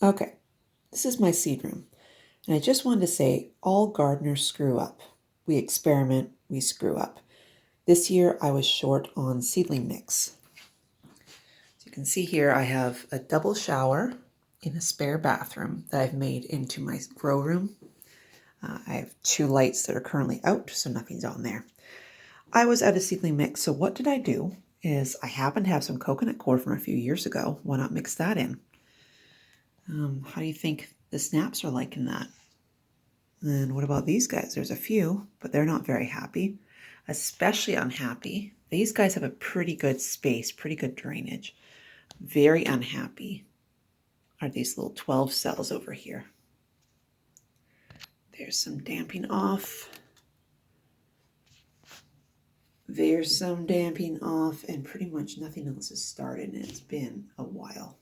Okay, this is my seed room, and I just wanted to say all gardeners screw up. We experiment, we screw up. This year I was short on seedling mix. So you can see here I have a double shower in a spare bathroom that I've made into my grow room. I have 2 lights that are currently out, so nothing's on there. I was out of seedling mix, so what did I do is I happen to have some coconut coir from a few years ago. Why not mix that in? How do you think the snaps are liking that? And what about these guys? There's a few, but they're not very happy. Especially unhappy. These guys have a pretty good space, pretty good drainage. Very unhappy are these little 12 cells over here. There's some damping off. There's some damping off, and pretty much nothing else has started, and it's been a while.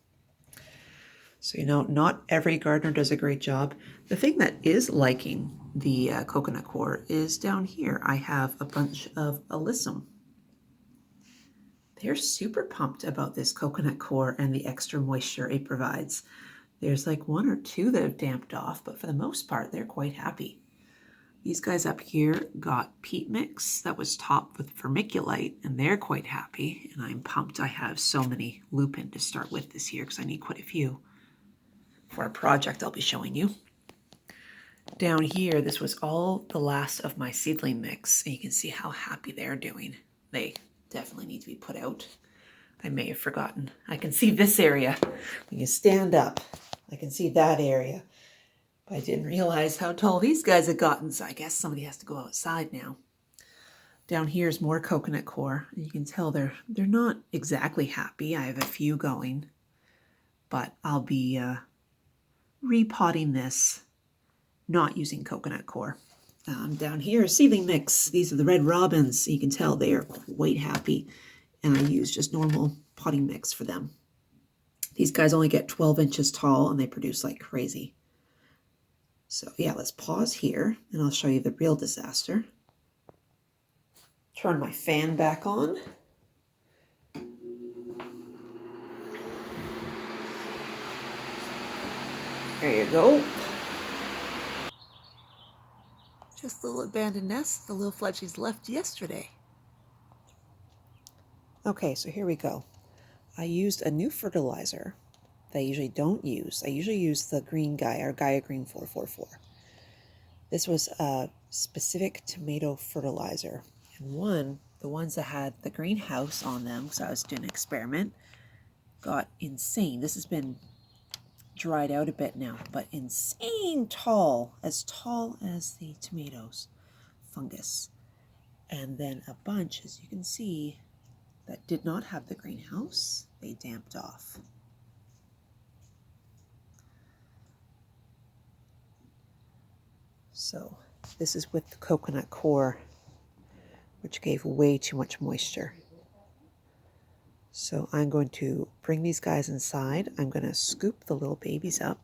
So, not every gardener does a great job. The thing that is liking the coconut coir is down here. I have a bunch of alyssum. They're super pumped about this coconut coir and the extra moisture it provides. There's like 1 or 2 that have damped off, but for the most part, they're quite happy. These guys up here got peat mix that was topped with vermiculite, and they're quite happy. And I'm pumped I have so many lupin to start with this year because I need quite a few for a project I'll be showing you. Down here, this was all the last of my seedling mix, and you can see how happy they're doing. They definitely need to be put out. I may have forgotten. I can see this area. When you stand up, I can see that area. But I didn't realize how tall these guys had gotten, so I guess somebody has to go outside now. Down here is more coconut coir. You can tell they're not exactly happy. I have a few going, but I'll be repotting this, not using coconut coir. Down here, seedling mix. These are the red robins. You can tell they are quite happy, and I use just normal potting mix for them. These guys only get 12 inches tall, and they produce like crazy. So yeah, let's pause here, and I'll show you the real disaster. Turn my fan back on. There you go. Just a little abandoned nest the little fledglings left yesterday. Okay, so here we go. I used a new fertilizer that I usually don't use. I usually use the green guy, our Gaia Green 444. This was a specific tomato fertilizer. And the ones that had the greenhouse on them, because I was doing an experiment, got insane. This has been dried out a bit now, but insane tall as the tomatoes fungus. And then a bunch, as you can see, that did not have the greenhouse, they damped off. So this is with the coconut coir, which gave way too much moisture. So I'm going to bring these guys inside. I'm going to scoop the little babies up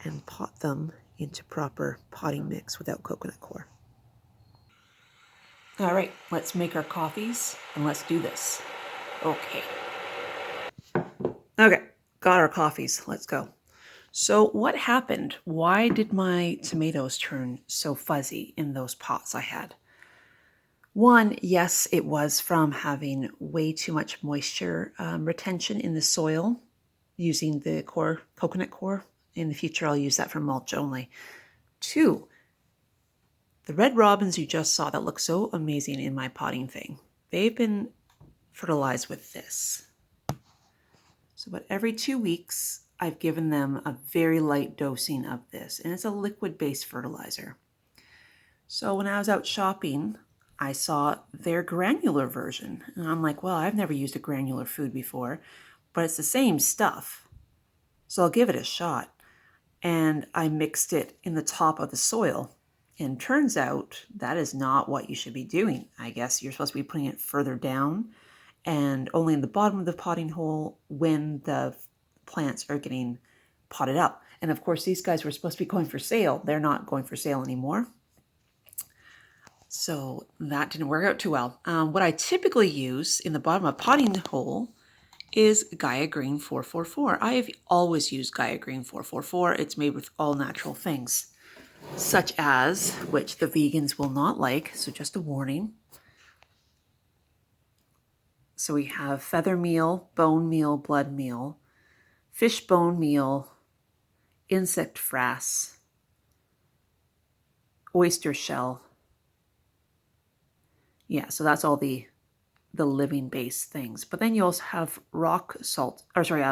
and pot them into proper potting mix without coconut coir. All right, let's make our coffees and let's do this. Okay, got our coffees. Let's go. So what happened? Why did my tomatoes turn so fuzzy in those pots I had? One, yes, it was from having way too much moisture retention in the soil using the coconut coir. In the future, I'll use that for mulch only. 2, the red robins you just saw that look so amazing in my potting thing, they've been fertilized with this. So about every 2 weeks, I've given them a very light dosing of this, and it's a liquid-based fertilizer. So when I was out shopping, I saw their granular version, and I'm like, well, I've never used a granular food before, but it's the same stuff, so I'll give it a shot. And I mixed it in the top of the soil, and turns out that is not what you should be doing. I guess you're supposed to be putting it further down and only in the bottom of the potting hole when the plants are getting potted up. And of course, these guys were supposed to be going for sale. They're not going for sale anymore. So that didn't work out too well. What I typically use in the bottom of a potting hole is Gaia Green 444. I have always used Gaia Green 444. It's made with all natural things, such as, which the vegans will not like, so just a warning. So we have feather meal, bone meal, blood meal, fish bone meal, insect frass, oyster shell. Yeah, so that's all the living base things. But then you also have rock salt, or sorry,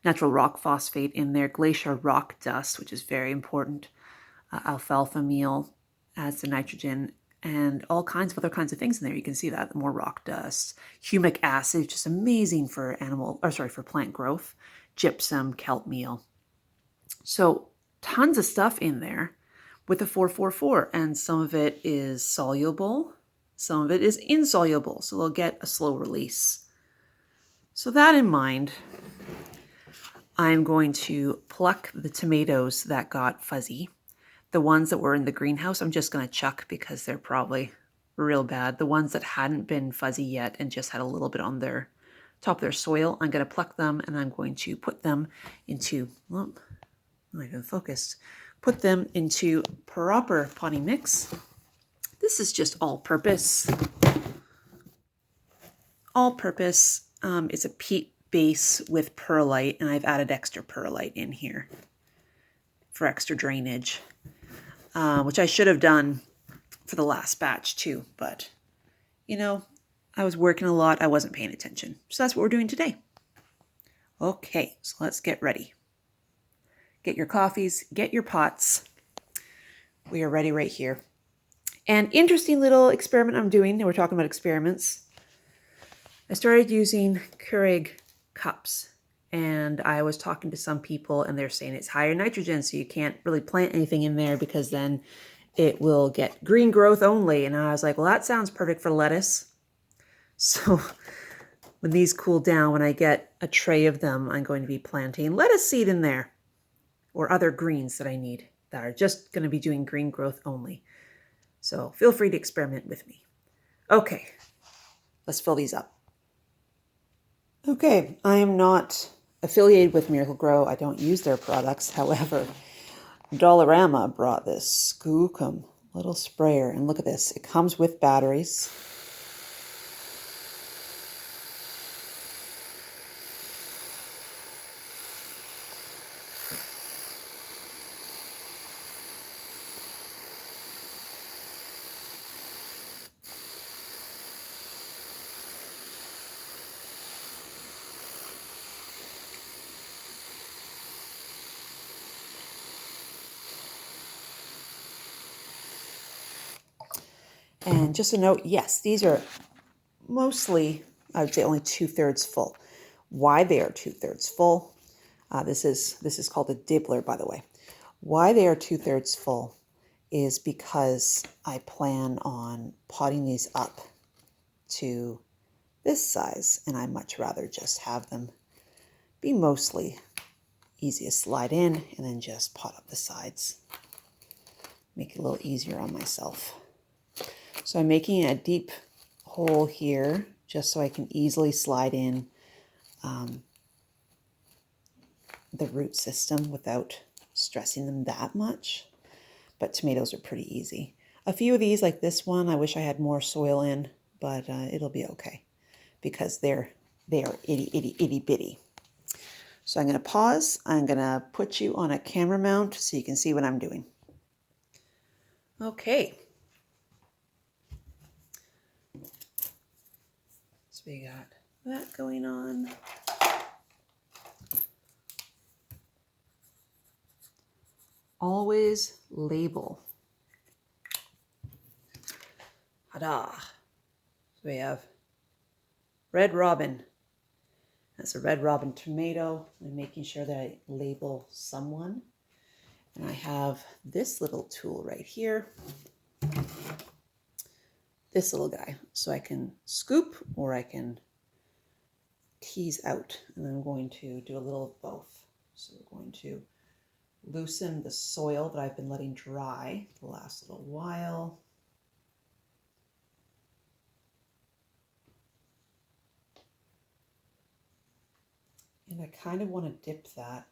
natural rock phosphate in there, glacier rock dust, which is very important. Alfalfa meal adds the nitrogen, and all kinds of other kinds of things in there. You can see that more rock dust, humic acid, just amazing for for plant growth, gypsum, kelp meal. So tons of stuff in there with the 444, and some of it is soluble, some of it is insoluble, so they'll get a slow release. So that in mind, I'm going to pluck the tomatoes that got fuzzy. The ones that were in the greenhouse, I'm just going to chuck because they're probably real bad. The ones that hadn't been fuzzy yet and just had a little bit on their top of their soil, I'm going to pluck them and I'm going to put them into, well, not even focused, put them into proper potting mix. This is just all-purpose. All-purpose. It's a peat base with perlite, and I've added extra perlite in here for extra drainage, which I should have done for the last batch too, but you know, I was working a lot, I wasn't paying attention. So that's what we're doing today. Okay, so let's get ready. Get your coffees, get your pots. We are ready right here. An interesting little experiment I'm doing, and we're talking about experiments. I started using Keurig cups, and I was talking to some people and they're saying it's higher nitrogen, so you can't really plant anything in there because then it will get green growth only. And I was like, well, that sounds perfect for lettuce. So when these cool down, when I get a tray of them, I'm going to be planting lettuce seed in there or other greens that I need that are just going to be doing green growth only. So feel free to experiment with me. Okay, let's fill these up. Okay, I am not affiliated with Miracle Grow. I don't use their products. However, Dollarama brought this Skookum little sprayer. And look at this. It comes with batteries. And just a note, yes, these are mostly, I would say, only 2/3 full. Why they are 2/3 full? This is called a dibbler, by the way. Why they are 2/3 full is because I plan on potting these up to this size, and I much rather just have them be mostly easy to slide in and then just pot up the sides. Make it a little easier on myself. So I'm making a deep hole here just so I can easily slide in the root system without stressing them that much. But tomatoes are pretty easy. A few of these, like this one, I wish I had more soil in, but it'll be okay because they are itty bitty. So I'm going to pause. I'm going to put you on a camera mount so you can see what I'm doing. Okay. So we got that going on. Always label. Ta-da. So we have Red Robin. That's a Red Robin tomato. I'm making sure that I label someone. And I have this little tool right here. This little guy. So I can scoop or I can tease out. And I'm going to do a little of both. So we're going to loosen the soil that I've been letting dry the last little while. And I kind of want to dip that.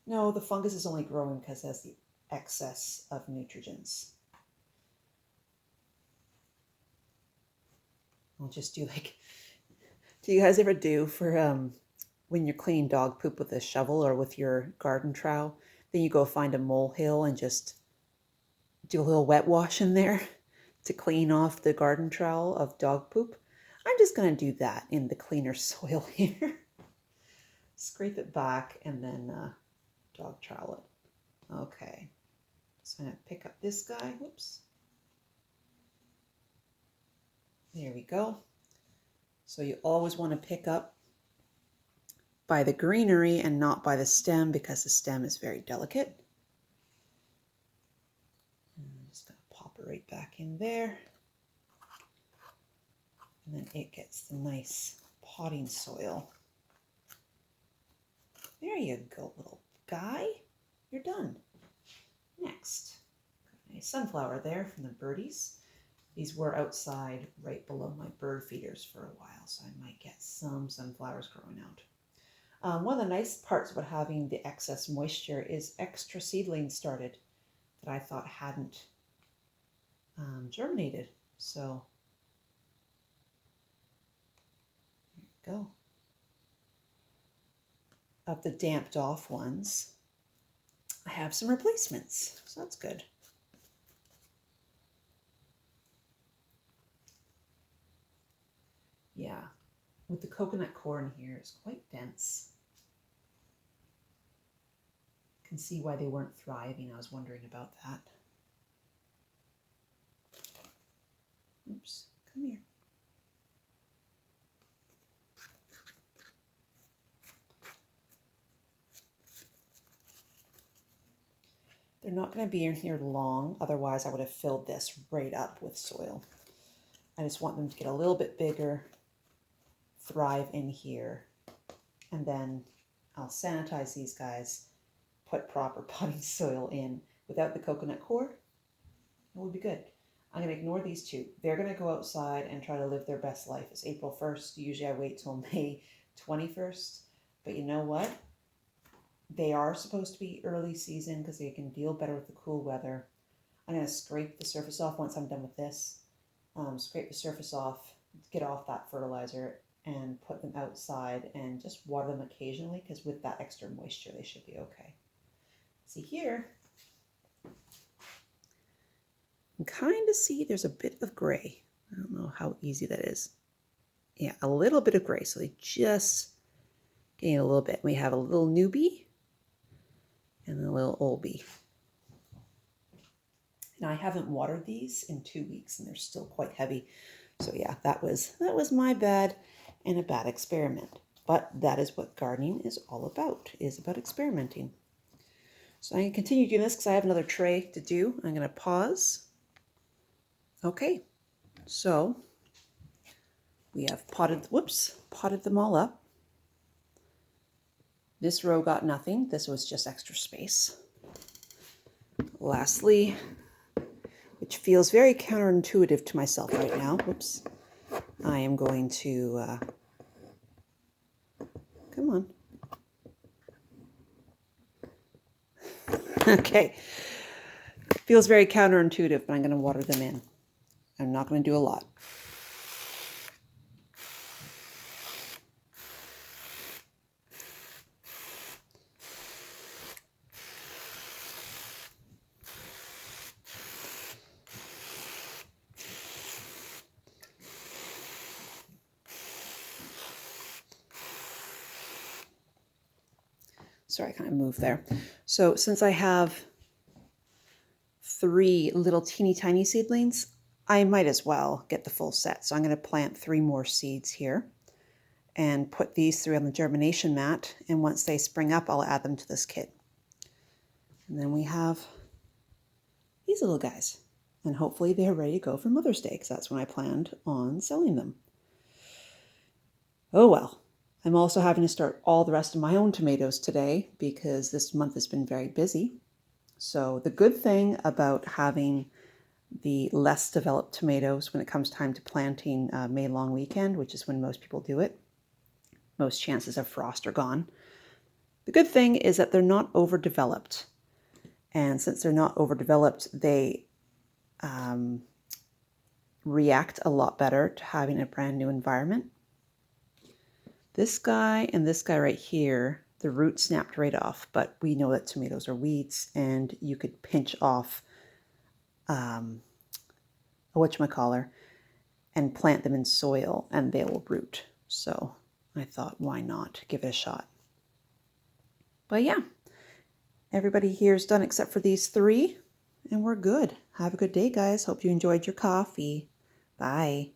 No, the fungus is only growing because it has the excess of nutrients. I'll just do like, do you guys ever do for when you're cleaning dog poop with a shovel or with your garden trowel, then you go find a molehill and just do a little wet wash in there to clean off the garden trowel of dog poop? I'm just going to do that in the cleaner soil here. Scrape it back and then dog trowel it. Okay, so I'm going to pick up this guy. Whoops. There we go. So you always want to pick up by the greenery and not by the stem because the stem is very delicate. And I'm just going to pop it right back in there. And then it gets the nice potting soil. There you go, little guy. You're done. Next, got a sunflower there from the birdies. These were outside right below my bird feeders for a while, so I might get some sunflowers growing out. One of the nice parts about having the excess moisture is extra seedlings started that I thought hadn't germinated. So there you go. Of the damped off ones, I have some replacements, so that's good. Yeah, with the coconut core in here, it's quite dense. You can see why they weren't thriving. I was wondering about that. Oops, come here. They're not going to be in here long, otherwise I would have filled this right up with soil. I just want them to get a little bit bigger, thrive in here, and then I'll sanitize these guys, put proper potting soil in. Without the coconut core, it would be good. I'm going to ignore these two. They're going to go outside and try to live their best life. It's April 1st. Usually I wait till May 21st. But you know what? They are supposed to be early season because they can deal better with the cool weather. I'm going to scrape the surface off once I'm done with this. Scrape the surface off, get off that fertilizer, and put them outside and just water them occasionally because with that extra moisture they should be okay. See here, you can kind of see there's a bit of gray. I don't know how easy that is. Yeah, a little bit of gray, so they just gain a little bit. We have a little newbie and a little oldie. Now I haven't watered these in 2 weeks and they're still quite heavy. So yeah, that was my bad and a bad experiment. But that is what gardening is all about, is about experimenting. So I'm going to continue doing this because I have another tray to do. I'm going to pause. Okay, so we have potted them all up. This row got nothing. This was just extra space. Lastly, which feels very counterintuitive to myself right now, I am going to, come on. Okay, feels very counterintuitive, but I'm going to water them in. I'm not going to do a lot. Sorry, I kind of moved there. So since I have 3 little teeny tiny seedlings, I might as well get the full set. So I'm going to plant 3 more seeds here and put these 3 on the germination mat. And once they spring up, I'll add them to this kit. And then we have these little guys. And hopefully they're ready to go for Mother's Day because that's when I planned on selling them. Oh well. I'm also having to start all the rest of my own tomatoes today because this month has been very busy. So the good thing about having the less developed tomatoes when it comes time to planting May long weekend, which is when most people do it, most chances of frost are gone. The good thing is that they're not overdeveloped. And since they're not overdeveloped, they react a lot better to having a brand new environment. This guy and this guy right here, the root snapped right off, but we know that tomatoes are weeds, and you could pinch off a whatchamacallit and plant them in soil and they will root. So I thought, why not give it a shot? But yeah, everybody here's done except for these 3, and we're good. Have a good day, guys. Hope you enjoyed your coffee. Bye.